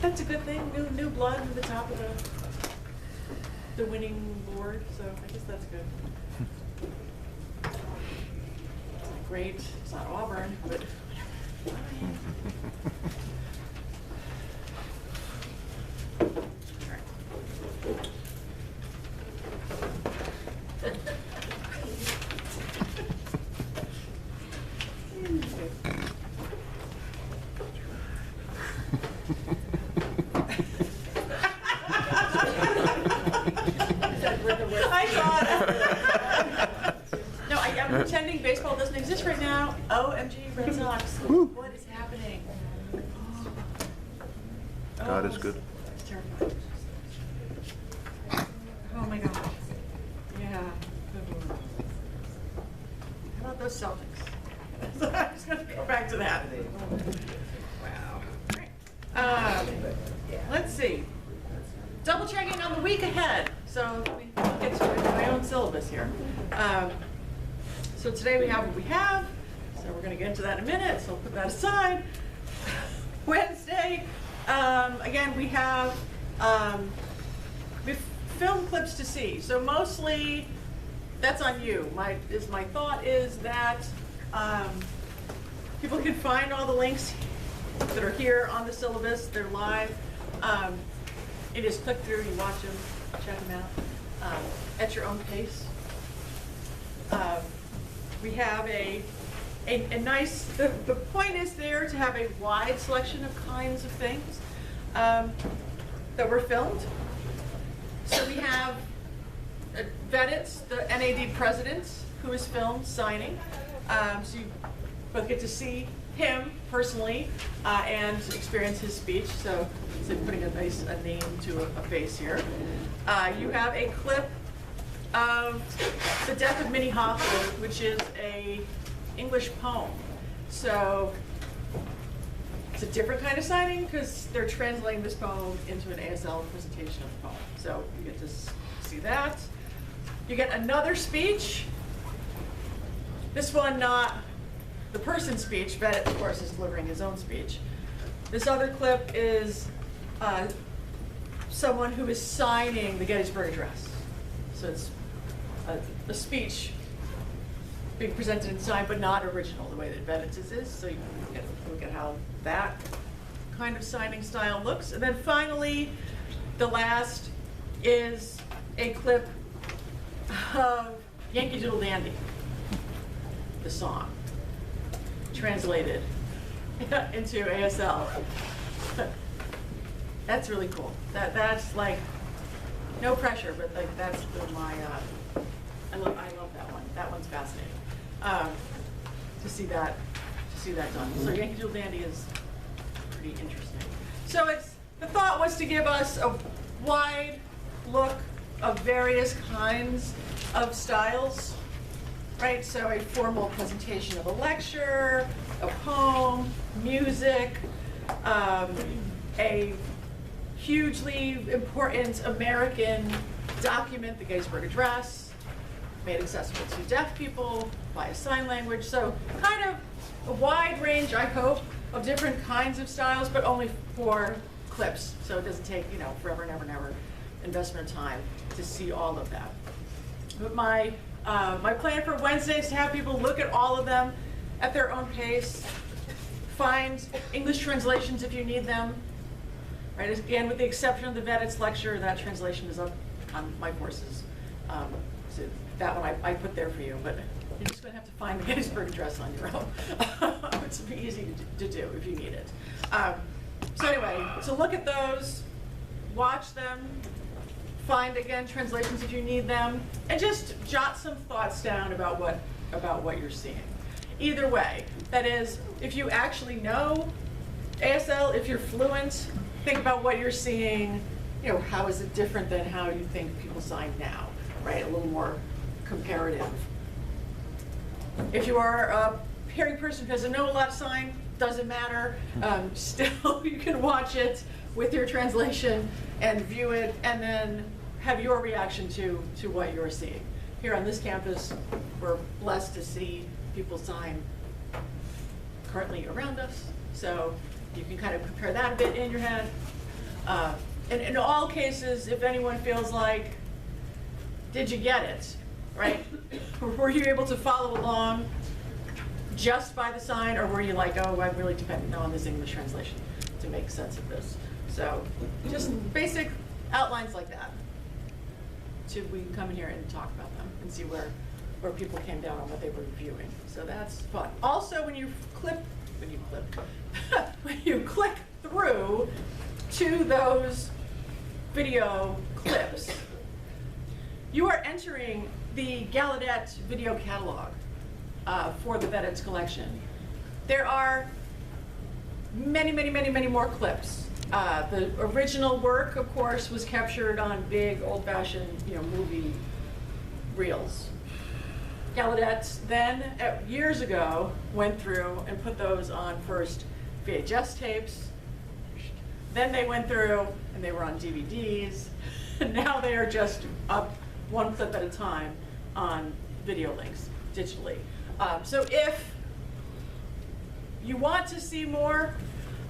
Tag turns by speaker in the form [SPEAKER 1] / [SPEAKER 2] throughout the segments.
[SPEAKER 1] That's a good thing. New blood at the top of the winning board. So I guess that's good. Great. It's not Auburn, but I'm pretending baseball doesn't exist right now. OMG, Red Sox. What is happening?
[SPEAKER 2] God is good.
[SPEAKER 1] It's terrifying. Oh my God. Yeah. How about those Celtics? I'm just going to go back to that. Wow. Let's see. Double checking on the week ahead. So we get to my own syllabus here. So today we have what we have. So we're going to get into that in a minute. So I'll put that aside. Wednesday, again, we have film clips to see. So mostly that's on you. My thought is that people can find all the links that are here on the syllabus. They're live. You just click through, you watch them, check them out at your own pace. We have a nice, the point is there to have a wide selection of kinds of things that were filmed. So we have Veditz, the NAD president, who is filmed signing. So you both get to see him personally and experience his speech. So it's like putting a name to a face here. You have a clip of The Death of Minnie Hopwood, which is a English poem. So it's a different kind of signing because they're translating this poem into an ASL presentation of the poem. So you get to see that. You get another speech. This one not the person's speech, but of course is delivering his own speech. This other clip is someone who is signing the Gettysburg Address. So it's a speech being presented and signed, but not original the way that Vedetz's is. So you can get a look at how that kind of signing style looks. And then finally, the last is a clip of Yankee Doodle Dandy, the song, translated into ASL. That's really cool. That's like no pressure, but like that's my I love that one. That one's fascinating to see that done. So Yankee Doodle Dandy is pretty interesting. So the thought was to give us a wide look of various kinds of styles, right? So a formal presentation of a lecture, a poem, music, a hugely important American document, the Gettysburg Address, made accessible to deaf people via sign language. So kind of a wide range, I hope, of different kinds of styles, but only for clips. So it doesn't take, forever and ever investment of time to see all of that. But my plan for Wednesday is to have people look at all of them at their own pace, find English translations if you need them. Right, again, with the exception of the Veditz lecture, that translation is up on my courses. So that one I put there for you, but you're just going to have to find the Gettysburg Address on your own. It's easy to do if you need it. So anyway, so look at those, watch them, find, again, translations if you need them, and just jot some thoughts down about what you're seeing. Either way, that is, if you actually know ASL, if you're fluent, think about what you're seeing, how is it different than how you think people sign now, right? A little more comparative. If you are a hearing person who doesn't know a lot of sign, doesn't matter. Still, you can watch it with your translation and view it, and then have your reaction to what you're seeing. Here on this campus, we're blessed to see people sign currently around us, so you can kind of compare that a bit in your head. And in all cases, if anyone feels like, did you get it, right? Were you able to follow along just by the sign, or were you like, oh, I'm really dependent on this English translation to make sense of this? So just basic outlines like that. So we can come in here and talk about them and see where people came down on what they were reviewing. So that's fun. Also, when you click through to those video clips, you are entering the Gallaudet video catalog for the Vedettes collection. There are many, many, many, many more clips. The original work, of course, was captured on big, old-fashioned, movie reels. Gallaudet then, years ago, went through and put those on first VHS tapes. Then they went through and they were on DVDs. And now they are just up one clip at a time on video links digitally. So if you want to see more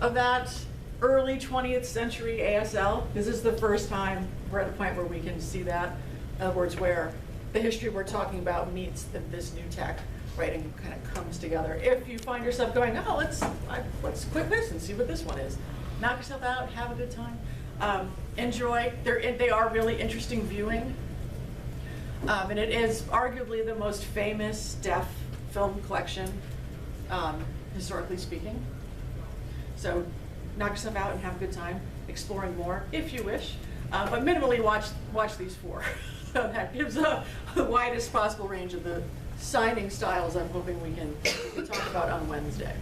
[SPEAKER 1] of that early 20th century ASL, this is the first time we're at a point where we can see that. In other words, where the history we're talking about meets this new tech, right, and kind of comes together. If you find yourself going, oh, let's click this and see what this one is. Knock yourself out, have a good time. Enjoy. They are really interesting viewing. And it is arguably the most famous deaf film collection, historically speaking. So knock yourself out and have a good time exploring more, if you wish. But minimally watch these four. So that gives the widest possible range of the signing styles I'm hoping we can talk about on Wednesday.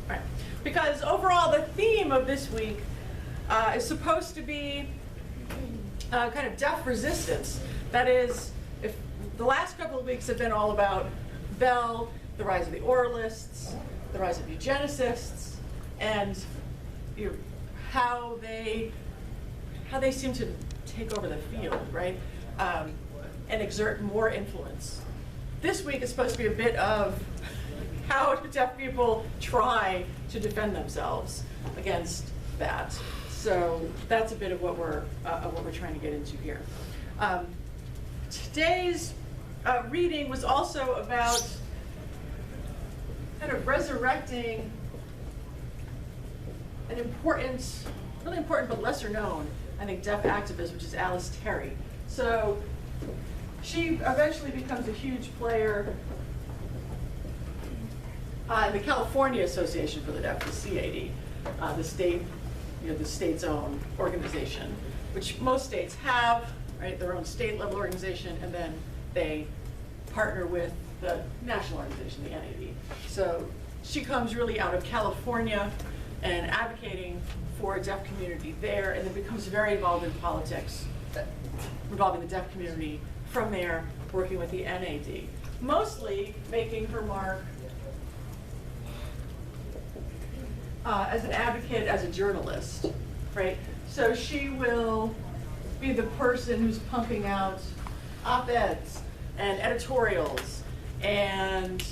[SPEAKER 1] All right. Because overall, the theme of this week is supposed to be kind of deaf resistance. That is, if the last couple of weeks have been all about Bell, the rise of the oralists, the rise of eugenicists, and how they seem to take over the field, right, and exert more influence. This week is supposed to be a bit of how deaf people try to defend themselves against that. So that's a bit of what we're trying to get into here. Today's reading was also about kind of resurrecting an important, really important but lesser known, I think, deaf activist, which is Alice Terry. So she eventually becomes a huge player in the California Association for the Deaf, the CAD, the state's own organization, which most states have, right, their own state level organization, and then they partner with the national organization, the NAD. So she comes really out of California and advocating for a deaf community there, and then becomes very involved in politics involving the deaf community from there, working with the NAD. Mostly making her mark as an advocate, as a journalist, right? So she will be the person who's pumping out op-eds and editorials and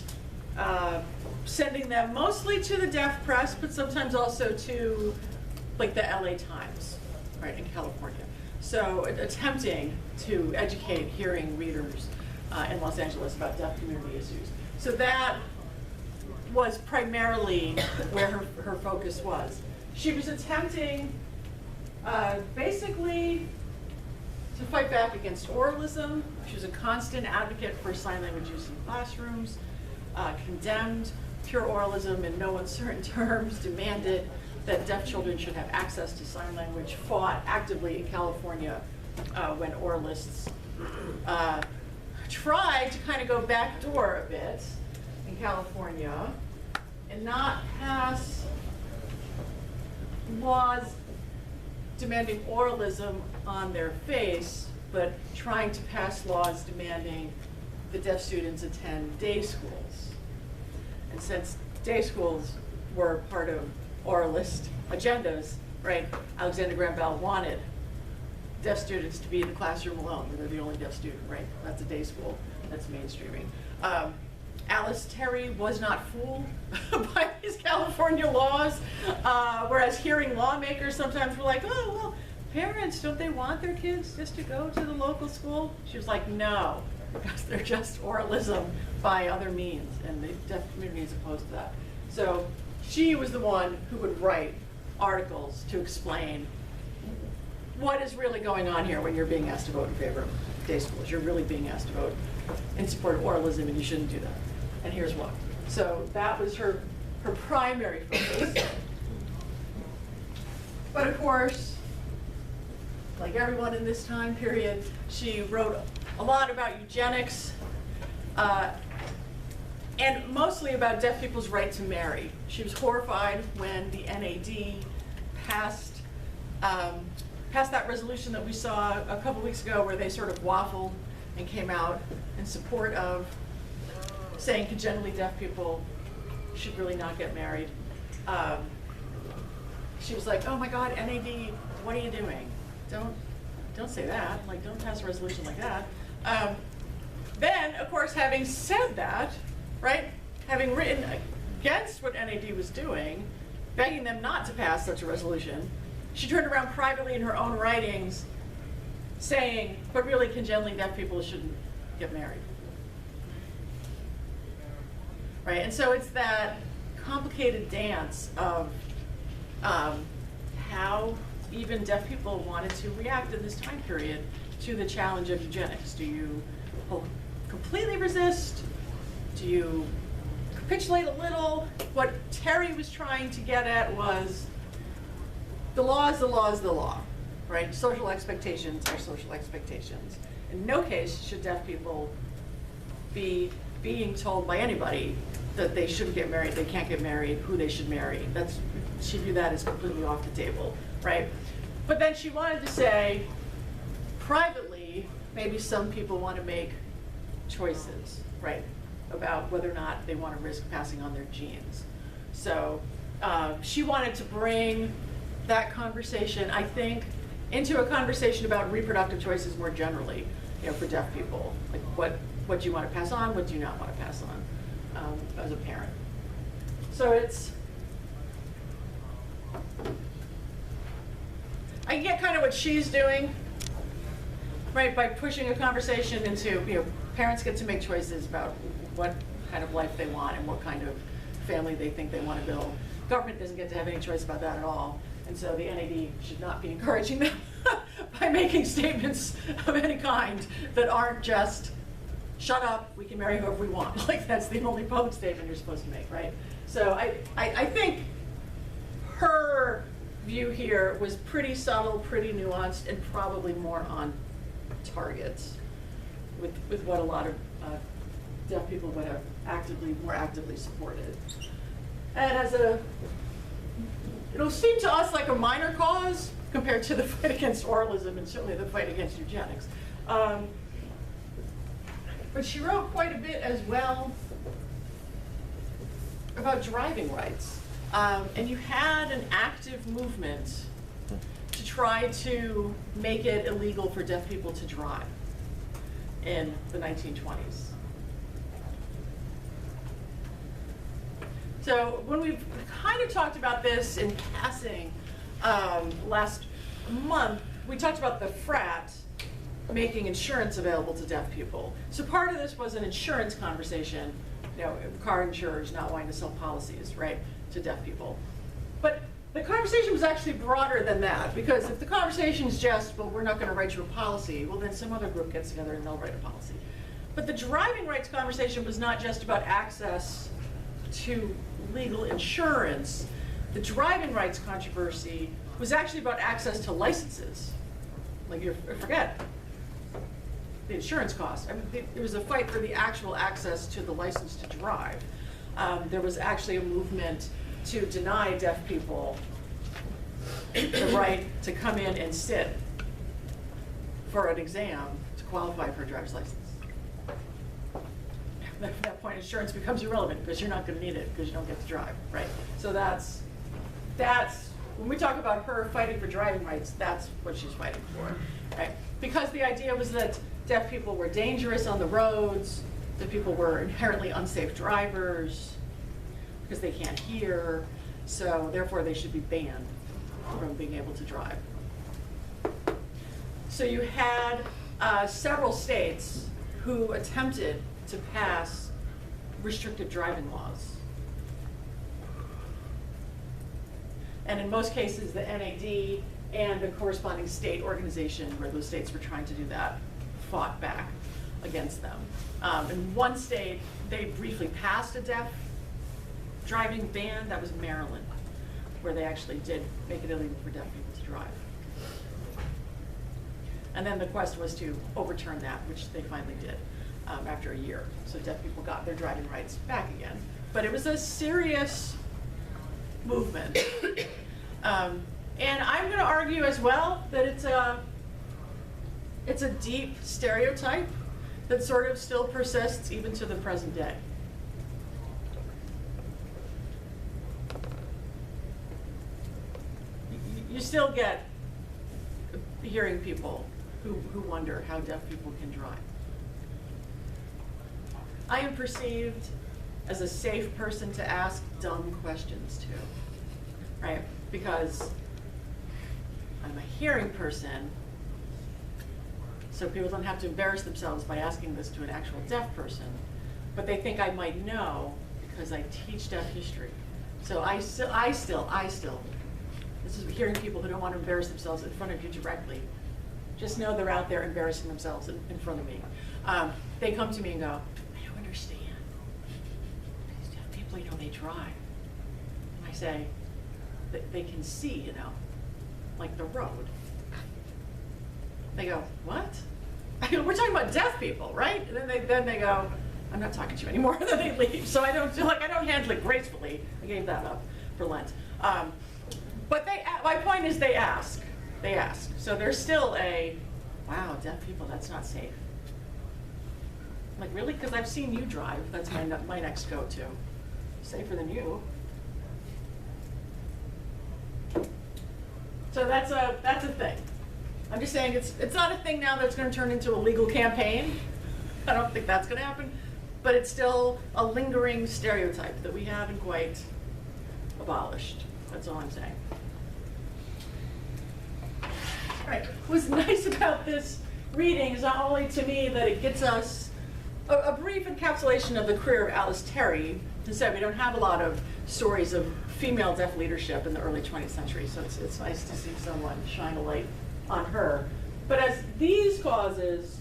[SPEAKER 1] sending them mostly to the deaf press, but sometimes also to like the LA Times, right, in California. So attempting to educate hearing readers in Los Angeles about deaf community issues. So that was primarily where her focus was. She was attempting basically to fight back against oralism. She was a constant advocate for sign language use in classrooms, condemned pure oralism in no uncertain terms, demanded that deaf children should have access to sign language, fought actively in California when oralists tried to kind of go backdoor a bit in California and not pass laws demanding oralism on their face, but trying to pass laws demanding the deaf students attend day schools. And since day schools were part of oralist agendas, right, Alexander Graham Bell wanted deaf students to be in the classroom alone. They're the only deaf student, right? That's a day school. That's mainstreaming. Alice Terry was not fooled by these California laws, whereas hearing lawmakers sometimes were like, oh, well, parents, don't they want their kids just to go to the local school? She was like, no, because they're just oralism by other means, and the deaf community is opposed to that. So she was the one who would write articles to explain what is really going on here when you're being asked to vote in favor of day schools. You're really being asked to vote in support of oralism, and you shouldn't do that. And here's why. So that was her primary focus. But of course, like everyone in this time period, she wrote a lot about eugenics, and mostly about deaf people's right to marry. She was horrified when the NAD passed that resolution that we saw a couple weeks ago, where they sort of waffled and came out in support of saying congenitally deaf people should really not get married. She was like, oh my God, NAD, what are you doing? Don't say that, like don't pass a resolution like that. Then, of course, having said that, right, having written against what NAD was doing, begging them not to pass such a resolution, she turned around privately in her own writings saying, but really congenitally deaf people shouldn't get married. Right, and so it's that complicated dance of how even deaf people wanted to react in this time period to the challenge of eugenics. Do you completely resist? Do you capitulate a little? What Terry was trying to get at was the law is the law is the law, right? Social expectations are social expectations. In no case should deaf people be being told by anybody that they shouldn't get married, they can't get married, who they should marry. She viewed that as completely off the table, right? But then she wanted to say, privately, maybe some people want to make choices, right, about whether or not they want to risk passing on their genes. So she wanted to bring that conversation, I think, into a conversation about reproductive choices more generally, for deaf people. Like what do you want to pass on, what do you not want to pass on as a parent. So I get kind of what she's doing, right, by pushing a conversation into, parents get to make choices about what kind of life they want and what kind of family they think they want to build. Government doesn't get to have any choice about that at all. And so the NAD should not be encouraging them by making statements of any kind that aren't just, shut up, we can marry whoever we want. Like that's the only public statement you're supposed to make, right? So I think her view here was pretty subtle, pretty nuanced, and probably more on target with what a lot of deaf people would have more actively supported. And it'll seem to us like a minor cause compared to the fight against oralism and certainly the fight against eugenics. But she wrote quite a bit as well about driving rights. And you had an active movement to try to make it illegal for deaf people to drive in the 1920s. So when we've kind of talked about this in passing last month, we talked about the frat making insurance available to deaf people. So part of this was an insurance conversation, car insurers not wanting to sell policies, right, to deaf people. But the conversation was actually broader than that, because if the conversation is just, well, we're not going to write you a policy, well, then some other group gets together and they'll write a policy. But the driving rights conversation was not just about access to legal insurance. The driving rights controversy was actually about access to licenses. Like, forget the insurance costs. I mean, it was a fight for the actual access to the license to drive. There was actually a movement to deny deaf people the right to come in and sit for an exam to qualify for a driver's license. At that point, insurance becomes irrelevant because you're not going to need it because you don't get to drive, right? So that's when we talk about her fighting for driving rights, that's what she's fighting for, right? Because the idea was that deaf people were dangerous on the roads, that people were inherently unsafe drivers because they can't hear, so therefore they should be banned from being able to drive. So you had several states who attempted to pass restrictive driving laws. And in most cases, the NAD and the corresponding state organization where those states were trying to do that fought back against them. In one state, they briefly passed a deaf driving ban. That was Maryland, where they actually did make it illegal for deaf people to drive. And then the quest was to overturn that, which they finally did after a year. So deaf people got their driving rights back again. But it was a serious movement. And I'm going to argue as well that it's a deep stereotype that sort of still persists even to the present day. You still get hearing people who wonder how deaf people can drive. I am perceived as a safe person to ask dumb questions to, right? Because I'm a hearing person, so people don't have to embarrass themselves by asking this to an actual deaf person, but they think I might know because I teach deaf history. So I still, this is hearing people who don't want to embarrass themselves in front of you directly. Just know they're out there embarrassing themselves in front of me. They come to me and go, I don't understand. These deaf people, you know, they drive. And I say, they can see, you know, like the road. They go, what? I go, we're talking about deaf people, right? And then they go, I'm not talking to you anymore. And then they leave. So I don't handle it gracefully. I gave that up for Lent. But my point is they ask. They ask. So there's still a, wow, deaf people, that's not safe. I'm like, really? Because I've seen you drive. That's my next go-to. Safer than you. So that's a thing. I'm just saying it's not a thing now that's going to turn into a legal campaign. I don't think that's going to happen. But it's still a lingering stereotype that we haven't quite abolished. That's all I'm saying. Right. What's nice about this reading is not only to me that it gets us a brief encapsulation of the career of Alice Terry. As I said, we don't have a lot of stories of female deaf leadership in the early 20th century, so it's nice to see someone shine a light on her. But as these causes,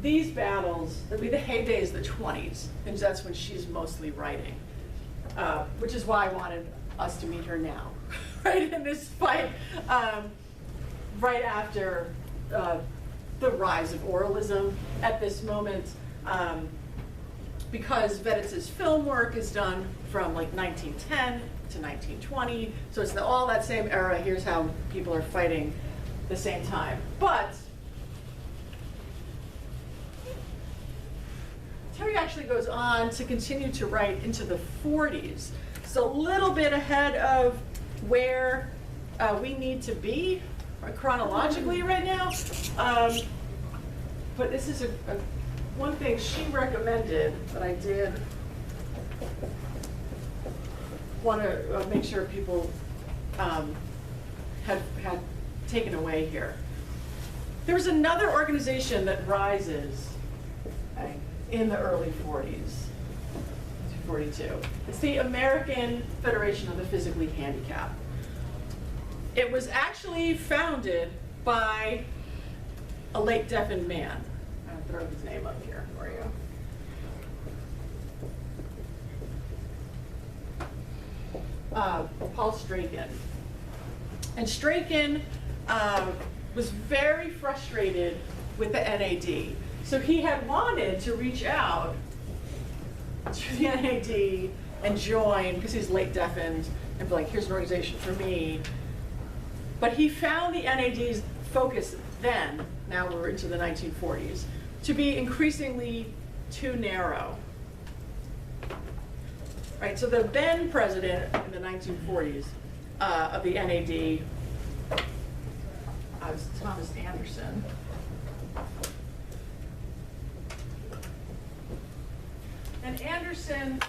[SPEAKER 1] these battles, that'd be the heydays of the 20s, and that's when she's mostly writing, which is why I wanted us to meet her now, right, in this fight. Right after the rise of oralism at this moment, because Veditz's film work is done from like 1910 to 1920, so it's all that same era. Here's how people are fighting the same time. But Terry actually goes on to continue to write into the 40s. So a little bit ahead of where we need to be chronologically right now. But this is one thing she recommended that I did want to make sure people had taken away here. There was another organization that rises in the early 40s, 42. It's the American Federation of the Physically Handicapped. It was actually founded by a late deafened man. I'll throw his name up here for you. Paul Strachan. And Strachan was very frustrated with the NAD. So he had wanted to reach out to the NAD and join, because he's late deafened, and be like, here's an organization for me. But he found the NAD's focus then, now we're into the 1940s, to be increasingly too narrow. Right, so the then president in the 1940s of the NAD was Thomas Anderson. And Anderson